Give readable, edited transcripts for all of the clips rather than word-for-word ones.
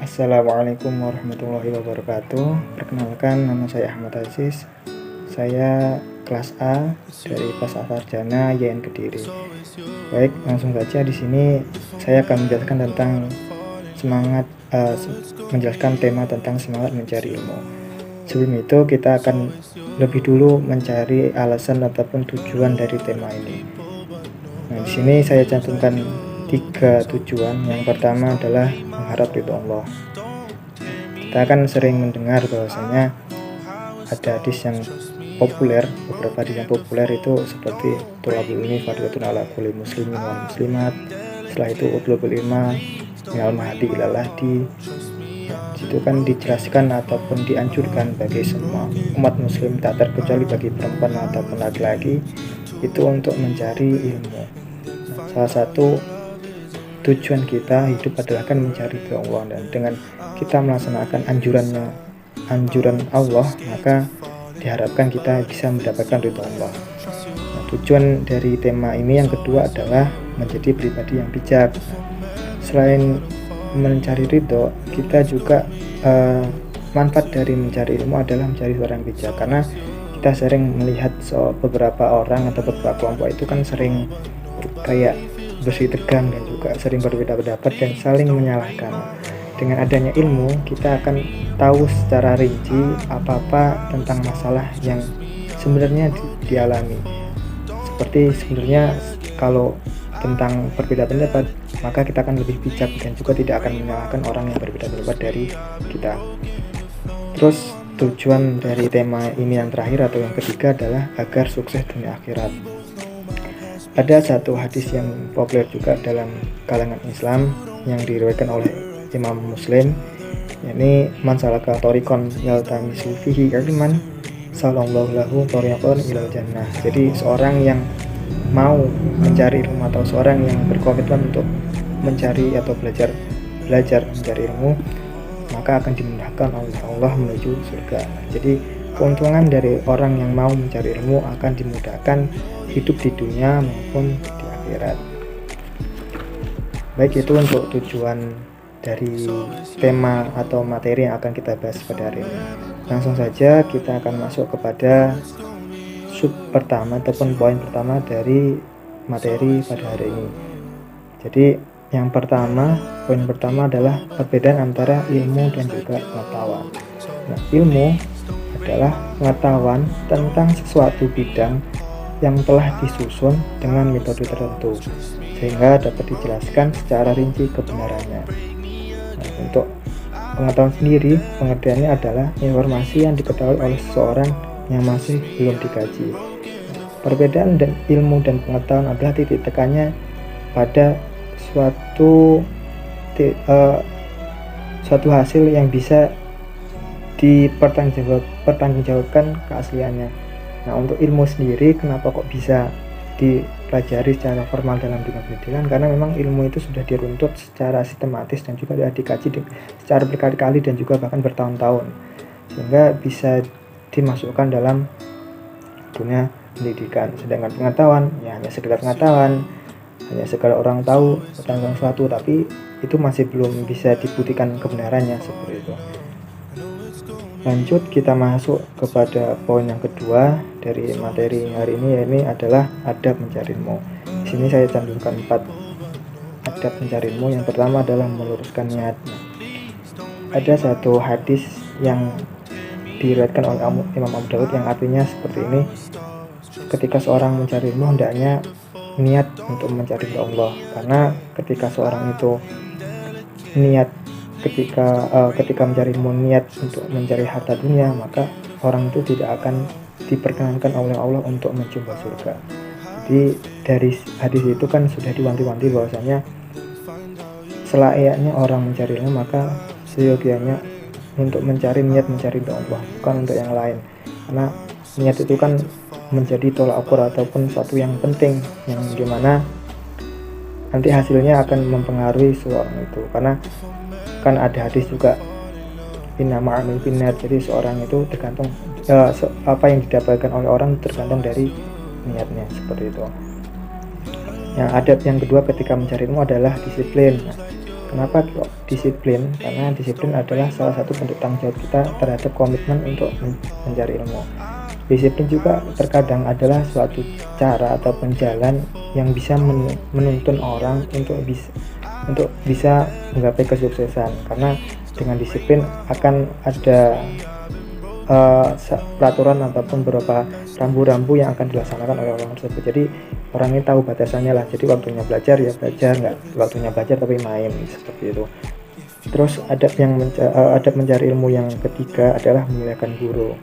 Assalamualaikum warahmatullahi wabarakatuh. Perkenalkan, nama saya Ahmad Aziz. Saya kelas A dari Pasar Sarjana YN Kediri. Baik, langsung saja di sini saya akan menjelaskan tentang menjelaskan tema tentang semangat mencari ilmu. Sebelum itu kita akan lebih dulu mencari alasan ataupun tujuan dari tema ini. Nah, di sini saya cantumkan 3 tujuan. Yang pertama adalah mengharap ridho Allah. Kita akan sering mendengar bahwasanya ada hadis yang populer, beberapa hadis yang populer itu seperti thalabul ilmi fardhatun ala kulli muslimin wal muslimat. Setelah itu utlubul ilma minal mahdi ilal lahdi. Situ kan dijelaskan ataupun dianjurkan bagi semua umat muslim, tak terkecuali bagi perempuan ataupun laki-laki, itu untuk mencari ilmu. Salah satu tujuan kita hidup adalah kan mencari ridho Allah, dan dengan kita melaksanakan anjuran Allah, maka diharapkan kita bisa mendapatkan ridho Allah. Nah, tujuan dari tema ini yang kedua adalah menjadi pribadi yang bijak. Selain mencari ridho, kita juga manfaat dari mencari ilmu adalah menjadi seorang bijak, karena kita sering melihat beberapa orang atau beberapa kelompok itu kan sering kayak bersih tegang dan juga sering berbeda pendapat dan saling menyalahkan. Dengan adanya ilmu, kita akan tahu secara rinci apa-apa tentang masalah yang sebenarnya dialami. Seperti sebenarnya kalau tentang berbeda pendapat, maka kita akan lebih bijak dan juga tidak akan menyalahkan orang yang berbeda pendapat dari kita. Terus tujuan dari tema ini yang terakhir atau yang ketiga adalah agar sukses dunia akhirat. Ada satu hadis yang populer juga dalam kalangan Islam yang diriwayatkan oleh Imam Muslim, yakni man salaka thoriqan yaltamisu fihi ilman sallallahu lahu thoriqan ilal jannah. Jadi seorang yang mau mencari ilmu atau seorang yang berkomitmen untuk mencari atau belajar mencari ilmu, maka akan dimudahkan oleh Allah menuju surga. Jadi keuntungan dari orang yang mau mencari ilmu akan dimudahkan hidup di dunia maupun di akhirat. Baik, itu untuk tujuan dari tema atau materi yang akan kita bahas pada hari ini. Langsung saja kita akan masuk kepada sub pertama ataupun poin pertama dari materi pada hari ini. Jadi yang pertama, poin pertama adalah perbedaan antara ilmu dan juga pengetahuan. Nah, ilmu adalah pengetahuan tentang sesuatu bidang yang telah disusun dengan metode tertentu sehingga dapat dijelaskan secara rinci kebenarannya. Nah, untuk pengetahuan sendiri, pengertiannya adalah informasi yang diketahui oleh seseorang yang masih belum dikaji. Perbedaan dan ilmu dan pengetahuan adalah titik tekannya pada suatu hasil yang bisa dipertanggungjawabkan keasliannya. Nah, untuk ilmu sendiri, kenapa kok bisa dipelajari secara formal dalam dunia pendidikan? Karena memang ilmu itu sudah diruntut secara sistematis dan juga sudah dikaji secara berkali-kali dan juga bahkan bertahun-tahun, sehingga bisa dimasukkan dalam dunia pendidikan. Sedangkan pengetahuan ya hanya sekedar pengetahuan, hanya sekedar orang tahu tentang sesuatu, tapi itu masih belum bisa dibuktikan kebenarannya, seperti itu. Lanjut, kita masuk kepada poin yang kedua dari materi hari ini, yaitu adalah adab mencari ilmu. Di sini saya cantumkan 4 adab mencari ilmu. Yang pertama adalah meluruskan niat. Ada satu hadis yang diriwayatkan oleh Imam Abu Dawud yang artinya seperti ini: ketika seorang mencari ilmu, hendaknya niat untuk mencari Allah, karena ketika seorang itu niat ketika mencari ilmu niat untuk mencari harta dunia, maka orang itu tidak akan diperkenankan oleh Allah untuk mencoba surga. Jadi dari hadis itu kan sudah diwanti-wanti bahwasanya selayaknya orang mencari ilmu, maka seyogianya untuk mencari Allah, bukan untuk yang lain, karena niat itu kan menjadi tolak ukur ataupun sesuatu yang penting, yang dimana nanti hasilnya akan mempengaruhi seorang itu. Karena kan ada hadis juga innama a'malu binniyat, jadi seorang itu tergantung apa yang didapatkan oleh orang tergantung dari niatnya, seperti itu. Yang adab yang kedua ketika mencari ilmu adalah disiplin. Nah, Kenapa kok disiplin? Karena disiplin adalah salah satu bentuk tanggung jawab kita terhadap komitmen untuk mencari ilmu. Disiplin juga terkadang adalah suatu cara ataupun jalan yang bisa menuntun orang untuk bisa menggapai kesuksesan, karena dengan disiplin akan ada peraturan ataupun beberapa rambu-rambu yang akan dilaksanakan oleh orang tersebut. Jadi orang ini tahu batasannya lah, jadi waktunya belajar ya belajar, nggak waktunya belajar tapi main, seperti itu. Terus adab mencari ilmu yang ketiga adalah memuliakan guru.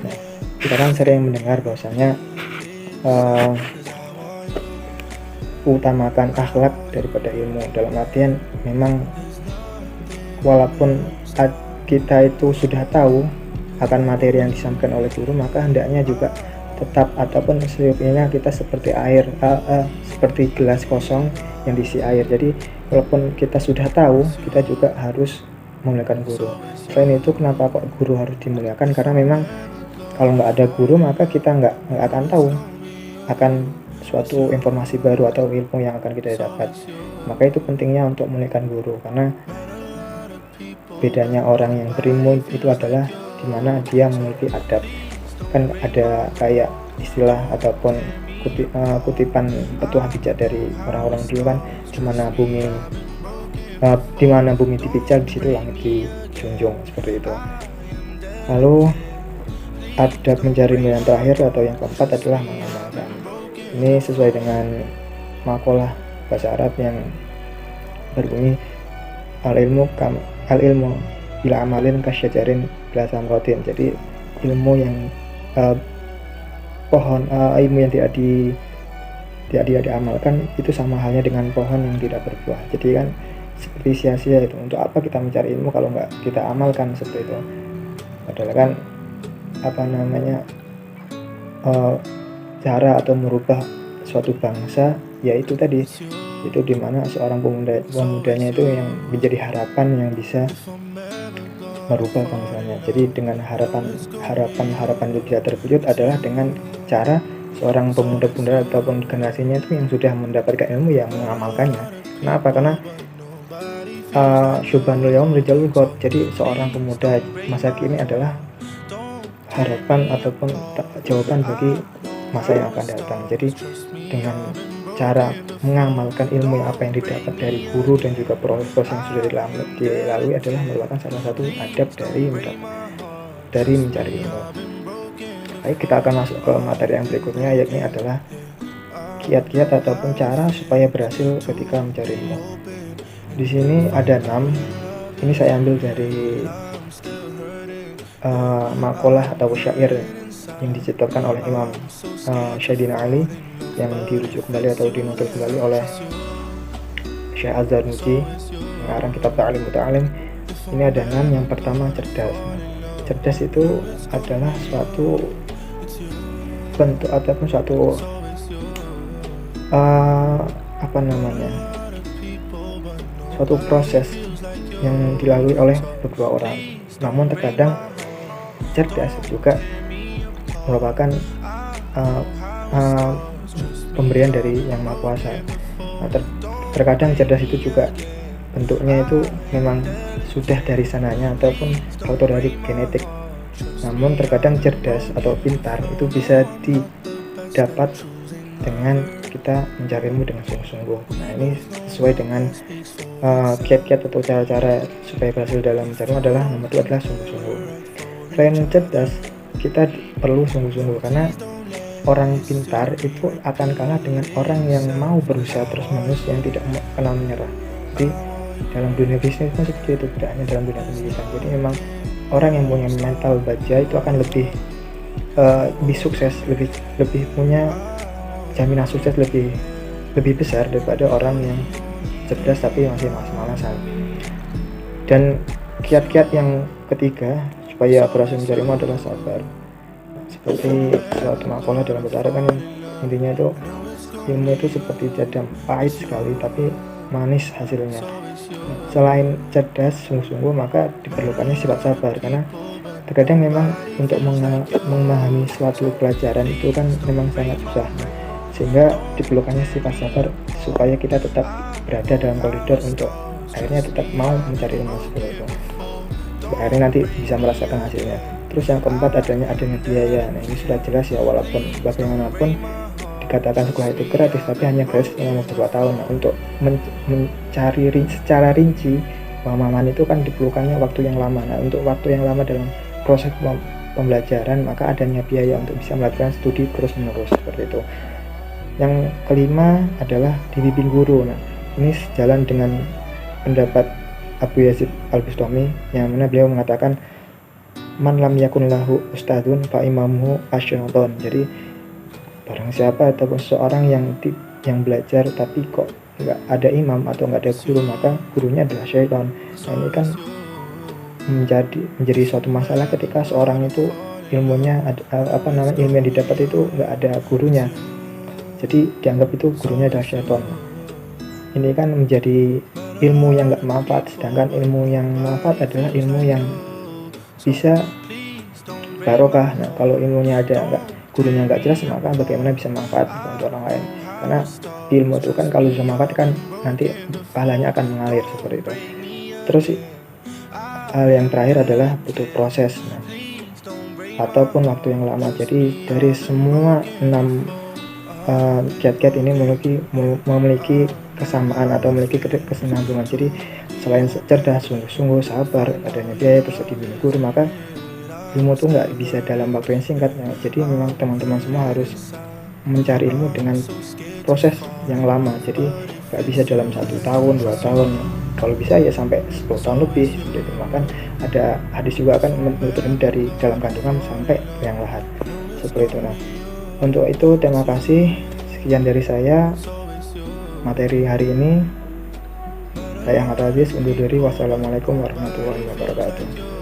Nah, kita kan sering mendengar bahwasanya utamakan akhlak daripada ilmu, dalam artian memang walaupun kita itu sudah tahu akan materi yang disampaikan oleh guru, maka hendaknya juga tetap ataupun seyuknya kita seperti air, seperti gelas kosong yang diisi air. Jadi walaupun kita sudah tahu, kita juga harus memuliakan guru. Selain itu, kenapa kok guru harus dimuliakan? Karena memang kalau nggak ada guru, maka kita nggak akan tahu akan suatu informasi baru atau ilmu yang akan kita dapat. Maka itu pentingnya untuk memuliakan guru, karena bedanya orang yang berilmu itu adalah dimana dia memiliki adab. Kan ada kayak istilah ataupun kutipan petuah bijak dari orang-orang dulu kan, dimana bumi dipijak, di situ langit dijunjung, seperti itu. Lalu adab mencari ilmu yang terakhir atau yang keempat adalah mengamalkan. Ini sesuai dengan makalah bahasa Arab yang berbunyi al-ilmu bila amalin kasyajarin bila samrotin. Jadi ilmu yang ilmu yang tidak diamalkan itu sama halnya dengan pohon yang tidak berbuah. Jadi kan seperti sia-sia itu. Untuk apa kita mencari ilmu kalau nggak kita amalkan, seperti itu. Padahal kan cara atau merubah suatu bangsa yaitu tadi, itu dimana seorang pemudanya itu yang menjadi harapan yang bisa merubah bangsanya. Jadi dengan harapan itu bisa terwujud adalah dengan cara seorang pemuda-pemuda ataupun generasinya itu yang sudah mendapatkan ilmu yang mengamalkannya. Kenapa? Karena syubhanul yaum rijalul ghad. Jadi seorang pemuda masa kini adalah harapan ataupun jawaban bagi masa yang akan datang. Jadi dengan cara mengamalkan ilmu yang apa yang didapat dari guru dan juga proses yang sudah dilalui adalah merupakan salah satu adab dari mencari ilmu. Baik, kita akan masuk ke materi yang berikutnya, yakni adalah kiat-kiat ataupun cara supaya berhasil ketika mencari ilmu. Di sini ada 6. Ini saya ambil dari makalah atau syair yang diciptakan oleh Imam Sayyidina Ali yang dirujuk kembali atau dinukil kembali oleh Syekh Az-Zarnuji mengarang kitab Ta'lim Muta'alim. Ini ada 6. Yang pertama, cerdas. Cerdas itu adalah suatu bentuk ataupun suatu suatu proses yang dilalui oleh kedua orang. Namun terkadang cerdas juga merupakan pemberian dari Yang Maha Kuasa. Nah, terkadang cerdas itu juga bentuknya itu memang sudah dari sananya ataupun faktor dari genetik. Namun terkadang cerdas atau pintar itu bisa didapat dengan kita mencari ilmu dengan sungguh-sungguh. Nah, ini sesuai dengan kiat-kiat atau cara-cara supaya berhasil dalam mencari ilmu adalah nomor 2 adalah sungguh-sungguh. Selain cerdas, kita perlu sungguh-sungguh, karena orang pintar itu akan kalah dengan orang yang mau berusaha terus-menerus, yang tidak kenal menyerah. Jadi dalam dunia bisnis pun seperti itu, tidak hanya dalam dunia pendidikan. Jadi memang orang yang punya mental baja itu akan lebih sukses, lebih punya jaminan sukses lebih besar daripada orang yang cerdas tapi masih malas-malasan. Dan kiat-kiat yang ketiga supaya berhasil mencari ilmu adalah sabar. Seperti suatu makalah dalam bahasa Arab kan intinya itu ilmu itu seperti jadam, pahit sekali tapi manis hasilnya. Selain cerdas sungguh-sungguh, maka diperlukannya sifat sabar, karena terkadang memang untuk memahami suatu pelajaran itu kan memang sangat susah. sehingga diperlukannya sifat sabar supaya kita tetap berada dalam koridor untuk akhirnya tetap mau mencari ilmu seperti itu, akhirnya nanti bisa merasakan hasilnya. Terus yang keempat adanya biaya. Nah ini sudah jelas ya, walaupun bagaimanapun dikatakan sekolah itu gratis tapi hanya gratis selama beberapa tahun. Nah, untuk mencari secara rinci pemahaman itu kan diperlukannya waktu yang lama. Nah untuk waktu yang lama dalam proses pembelajaran maka adanya biaya untuk bisa melakukan studi terus menerus seperti itu. Yang kelima adalah dibimbing guru. Nah ini sejalan dengan pendapat Abu Yazid Al-Bustami yang mana beliau mengatakan man lam yakun lahu ustadun fa imamuhu asyaiton. Jadi barang siapa ataupun seseorang yang belajar tapi kok nggak ada imam atau nggak ada guru, maka gurunya adalah syaitan. Nah ini kan menjadi suatu masalah ketika seorang itu ilmunya ilmu yang didapat itu nggak ada gurunya, jadi dianggap itu gurunya adalah syaitan. Ini kan menjadi ilmu yang nggak manfaat, sedangkan ilmu yang manfaat adalah ilmu yang bisa barokah. Nah kalau ilmunya gurunya nggak jelas, maka bagaimana bisa manfaat untuk orang lain? Karena ilmu itu kan kalau sudah manfaat kan nanti pahalanya akan mengalir seperti itu. Terus hal yang terakhir adalah butuh proses ataupun waktu yang lama. Jadi dari semua 6 kiat-kiat ini memiliki kesamaan atau memiliki kesinambungan. Jadi selain cerdas, sungguh-sungguh, sabar, adanya biaya, terus dibimbing guru, maka ilmu itu nggak bisa dalam waktu yang singkat. Jadi memang teman-teman semua harus mencari ilmu dengan proses yang lama. Jadi nggak bisa dalam 1 tahun, 2 tahun, kalau bisa ya sampai 10 tahun lebih. Jadi bahkan ada hadis juga akan menuntut dari dalam kandungan sampai yang lahat seperti itu. Nah untuk itu terima kasih, sekian dari saya materi hari ini. Saya Ahmad Aziz undur diri. Wassalamualaikum warahmatullahi wabarakatuh.